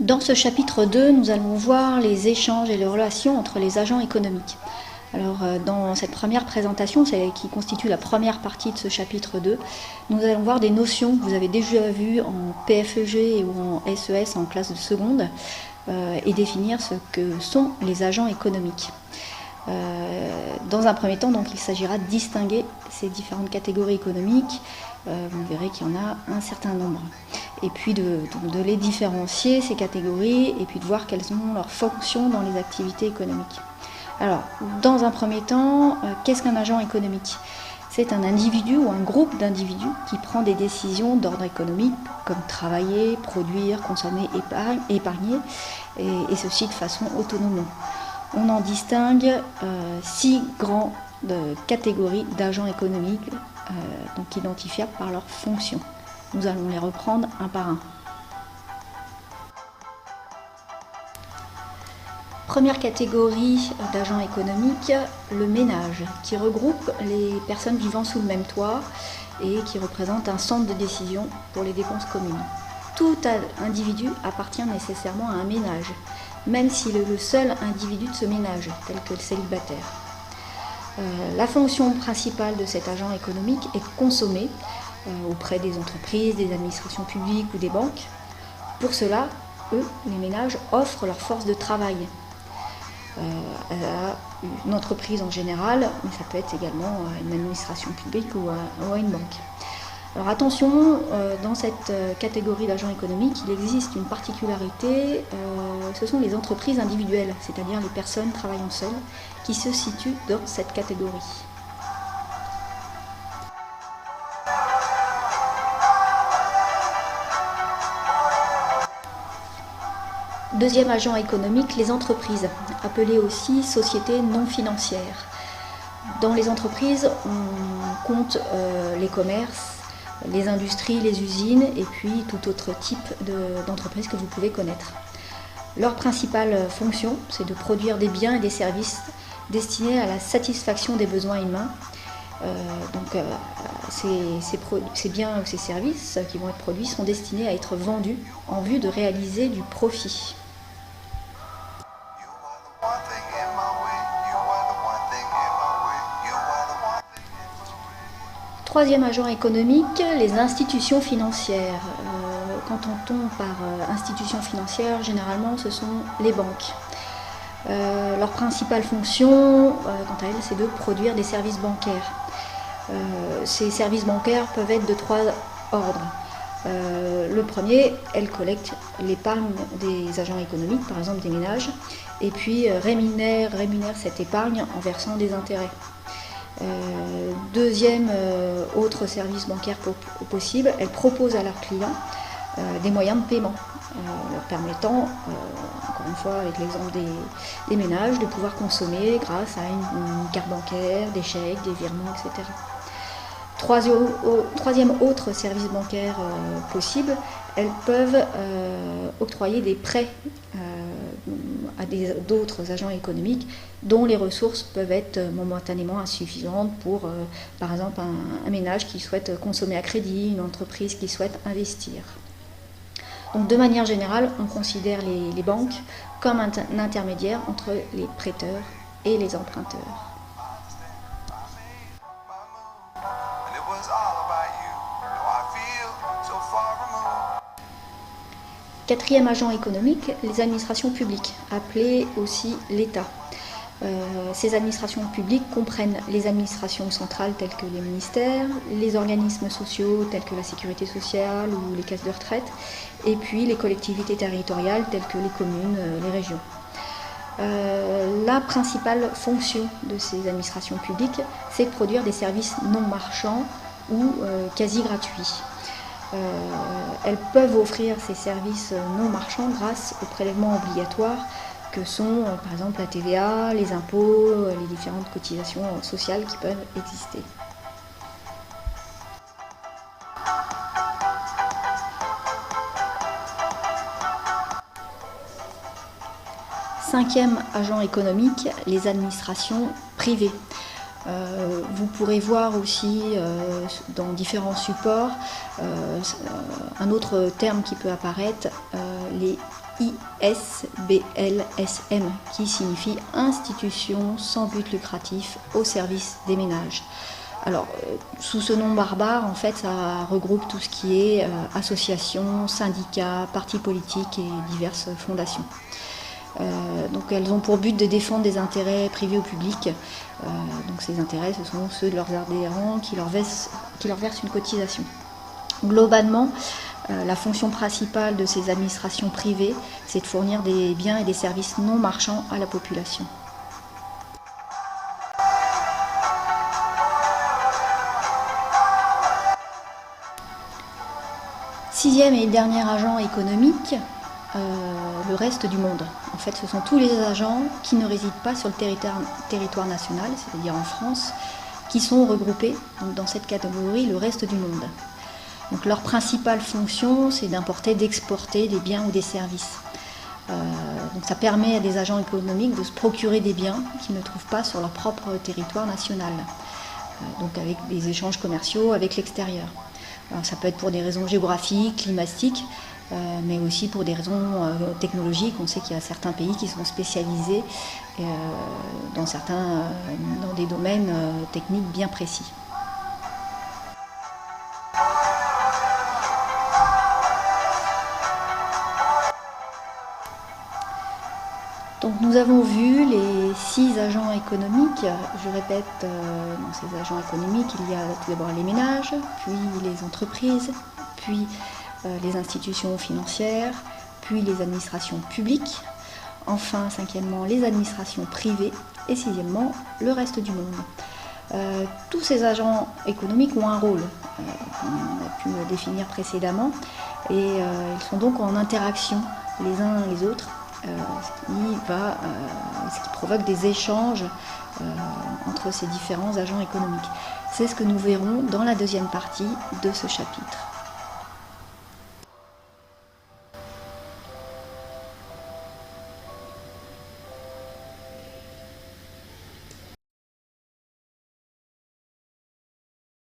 Dans ce chapitre 2, nous allons voir les échanges et les relations entre les agents économiques. Alors, dans cette première présentation, qui constitue la première partie de ce chapitre 2, nous allons voir des notions que vous avez déjà vues en PFEG ou en SES en classe de seconde et définir ce que sont les agents économiques. Dans un premier temps, donc, il s'agira de distinguer ces différentes catégories économiques. Vous verrez qu'il y en a un certain nombre. Et puis de les différencier, ces catégories, et puis de voir quelles sont leurs fonctions dans les activités économiques. Alors, dans un premier temps, qu'est-ce qu'un agent économique ? C'est un individu ou un groupe d'individus qui prend des décisions d'ordre économique, comme travailler, produire, consommer, épargner, et ceci de façon autonome. On en distingue 6 grandes catégories d'agents économiques, donc identifiables par leurs fonctions. Nous allons les reprendre un par un. Première catégorie d'agents économiques, le ménage, qui regroupe les personnes vivant sous le même toit et qui représente un centre de décision pour les dépenses communes. Tout individu appartient nécessairement à un ménage, même s'il est le seul individu de ce ménage, tel que le célibataire. La fonction principale de cet agent économique est de consommer auprès des entreprises, des administrations publiques ou des banques. Pour cela, eux, les ménages, offrent leur force de travail à une entreprise en général, mais ça peut être également une administration publique ou à une banque. Alors attention, dans cette catégorie d'agents économiques, il existe une particularité, ce sont les entreprises individuelles, c'est-à-dire les personnes travaillant seules, qui se situent dans cette catégorie. Deuxième agent économique, les entreprises, appelées aussi sociétés non financières. Dans les entreprises, on compte les commerces, les industries, les usines et puis tout autre type d'entreprise que vous pouvez connaître. Leur principale fonction, c'est de produire des biens et des services destinés à la satisfaction des besoins humains. Ces biens ou ces services qui vont être produits sont destinés à être vendus en vue de réaliser du profit. Troisième agent économique, les institutions financières. Quand on tombe par institutions financières, généralement ce sont les banques. Leur principale fonction, quant à elles, c'est de produire des services bancaires. Ces services bancaires peuvent être de 3 ordres. Le premier, elles collectent l'épargne des agents économiques, par exemple des ménages, et puis rémunèrent cette épargne en versant des intérêts. Deuxième autre service bancaire possible, elles proposent à leurs clients des moyens de paiement, leur permettant, encore une fois avec l'exemple des ménages, de pouvoir consommer grâce à une carte bancaire, des chèques, des virements, etc. Troisième autre service bancaire possible, elles peuvent octroyer des prêts à d'autres agents économiques dont les ressources peuvent être momentanément insuffisantes pour, par exemple, un ménage qui souhaite consommer à crédit, une entreprise qui souhaite investir. Donc, de manière générale, on considère les banques comme un intermédiaire entre les prêteurs et les emprunteurs. Quatrième agent économique, les administrations publiques, appelées aussi l'État. Ces administrations publiques comprennent les administrations centrales telles que les ministères, les organismes sociaux tels que la sécurité sociale ou les caisses de retraite, et puis les collectivités territoriales telles que les communes, les régions. La principale fonction de ces administrations publiques, c'est de produire des services non marchands ou quasi gratuits. Elles peuvent offrir ces services non marchands grâce aux prélèvements obligatoires que sont par exemple la TVA, les impôts, les différentes cotisations sociales qui peuvent exister. Cinquième agent économique, les administrations privées. Vous pourrez voir aussi dans différents supports un autre terme qui peut apparaître, les ISBLSM, qui signifie Institution sans but lucratif au service des ménages. Alors, sous ce nom barbare, en fait, ça regroupe tout ce qui est associations, syndicats, partis politiques et diverses fondations. Donc elles ont pour but de défendre des intérêts privés ou publics. Donc ces intérêts, ce sont ceux de leurs adhérents qui leur versent une cotisation. Globalement, la fonction principale de ces administrations privées, c'est de fournir des biens et des services non marchands à la population. Sixième et dernier agent économique, le reste du monde. En fait, ce sont tous les agents qui ne résident pas sur le territoire national, c'est-à-dire en France, qui sont regroupés dans cette catégorie, le reste du monde. Donc, leur principale fonction, c'est d'importer, d'exporter des biens ou des services. Donc, ça permet à des agents économiques de se procurer des biens qu'ils ne trouvent pas sur leur propre territoire national, donc avec des échanges commerciaux avec l'extérieur. Alors, ça peut être pour des raisons géographiques, climatiques, mais aussi pour des raisons technologiques. On sait qu'il y a certains pays qui sont spécialisés dans des domaines techniques bien précis. Donc nous avons vu les 6 agents économiques. Je répète, dans ces agents économiques, il y a tout d'abord les ménages, puis les entreprises, puis les institutions financières, puis les administrations publiques, enfin, cinquièmement, les administrations privées, et sixièmement, le reste du monde. Tous ces agents économiques ont un rôle, qu'on a pu définir précédemment, et ils sont donc en interaction les uns les autres, ce qui provoque des échanges entre ces différents agents économiques. C'est ce que nous verrons dans la deuxième partie de ce chapitre.